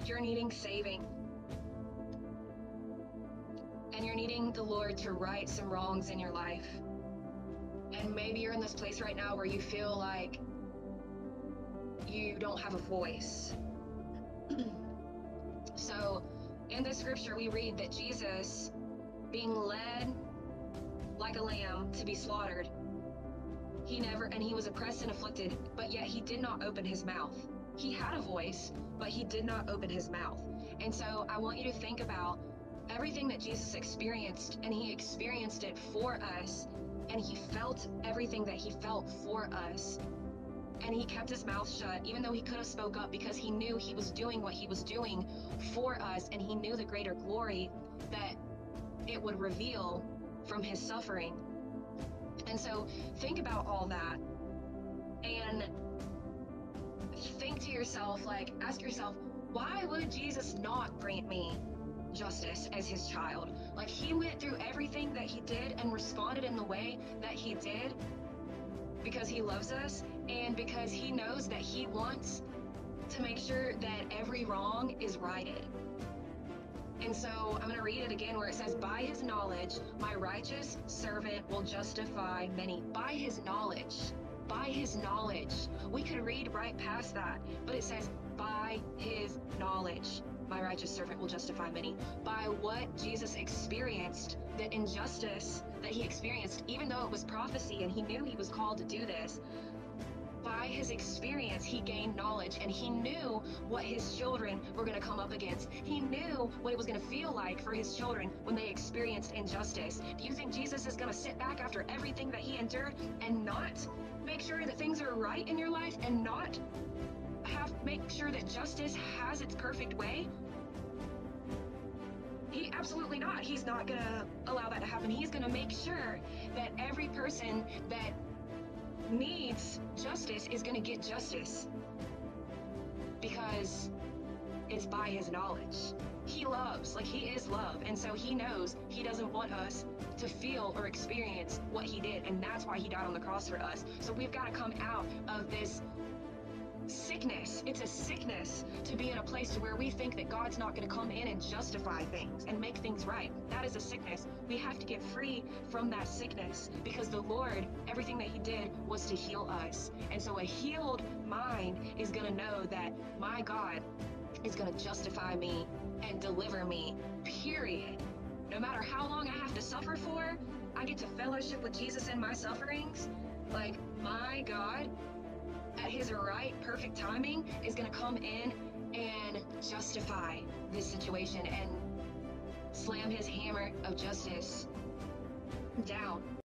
if you're needing saving and you're needing the Lord to right some wrongs in your life, and maybe you're in this place right now where you feel like you don't have a voice. So in the scripture, we read that Jesus, being led like a lamb to be slaughtered, he was oppressed and afflicted, but yet he did not open his mouth. He had a voice, but he did not open his mouth. And so I want you to think about everything that Jesus experienced, and he experienced it for us, and he felt everything that he felt for us. And he kept his mouth shut, even though he could have spoke up, because he knew he was doing what he was doing for us, and he knew the greater glory that it would reveal from his suffering. And so think about all that, and think to yourself, like, ask yourself, why would Jesus not grant me justice as his child? Like, he went through everything that he did and responded in the way that he did because he loves us, and because he knows that he wants to make sure that every wrong is righted. And so I'm going to read it again, where it says, by his knowledge, my righteous servant will justify many. By his knowledge. By his knowledge. We could read right past that, but it says, by his knowledge, my righteous servant will justify many. By what Jesus experienced, the injustice that he experienced, even though it was prophecy and he knew he was called to do this, by his experience, he gained knowledge, and he knew what his children were going to come up against. He knew what it was going to feel like for his children when they experienced injustice. Do you think Jesus is going to sit back after everything that he endured and not make sure that things are right in your life, and not make sure that justice has its perfect way? He absolutely not. He's not going to allow that to happen. He's going to make sure that every person that needs justice is going to get justice, because it's by his knowledge. He loves, like, he is love, and so he knows he doesn't want us to feel or experience what he did, and that's why he died on the cross for us. So we've got to come out of this sickness. It's a sickness to be in a place to where we think that God's not going to come in and justify things and make things right. That is a sickness. We have to get free from that sickness, because the Lord, everything that he did was to heal us. And so a healed mind is going to know that my God is going to justify me and deliver me, period. No matter how long I have to suffer for, I get to fellowship with Jesus in my sufferings. Like, my God, at his right, perfect timing, is going to come in and justify this situation and slam his hammer of justice down.